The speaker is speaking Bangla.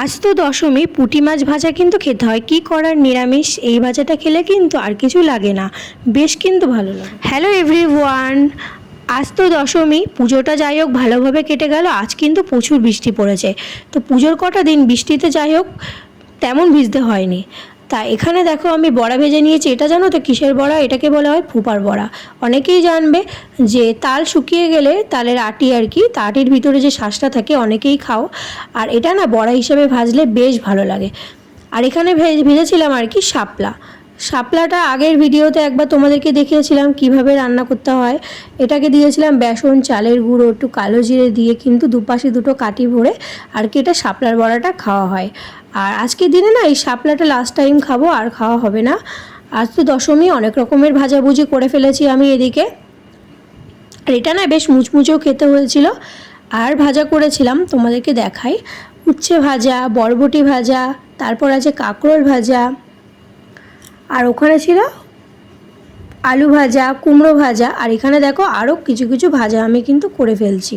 আজ তো দশমী, পুঁটি মাছ ভাজা কিন্তু খেতে হয়, কি করার, নিরামিষ। এই ভাজাটা খেলে কিন্তু আর কিছু লাগে না, বেশ কিন্তু ভালো লাগে। হ্যালো এভরিওয়ান, আজ তো দশমী, পুজোটা যাই হোক ভালোভাবে কেটে গেল। আজ কিন্তু প্রচুর বৃষ্টি পড়েছে, তো পুজোর কটা দিন বৃষ্টিতে যাই হোক তেমন ভিজতে হয়নি। তা এখানে দেখো আমি বড়া ভেজে নিয়েছি। এটা জানো তো কিসের বড়া? এটাকে বলা হয় ফুপার বড়া। অনেকেই জানবে যে তাল শুকিয়ে গেলে তালের আটি আর কি, তা আটির ভিতরে যে শাঁসটা থাকে অনেকেই খাও। আর এটা না বড়া হিসেবে ভাজলে বেশ ভালো লাগে। আর এখানে ভেজেছিলাম আর কি শাপলা। শাপলাটা আগের ভিডিওতে একবার তোমাদেরকে দেখিয়েছিলাম কিভাবে রান্না করতে হয়। এটাকে দিয়েছিলাম বেসন, চালের গুঁড়ো, একটু কালো জিরে দিয়ে কিন্তু দুপাশে দুটো কাঠি ভরে আর কি এটা শাপলার বড়াটা খাওয়া হয়। আর আজকের দিনে না এই শাপলাটা লাস্ট টাইম খাবো, আর খাওয়া হবে না। আজ তো দশমী, অনেক রকমের ভাজাভুজি করে ফেলেছি আমি এদিকে। আর এটা না বেশ মুচমুচেও খেতে হয়েছিল। আর ভাজা করেছিলাম তোমাদেরকে দেখাই, উচ্ছে ভাজা, বরবটি ভাজা, তারপর আছে কাঁকরোল ভাজা, আর ওখানে ছিল আলু ভাজা, কুমড়ো ভাজা। আর এখানে দেখো আরও কিছু কিছু ভাজা আমি কিন্তু করে ফেলছি।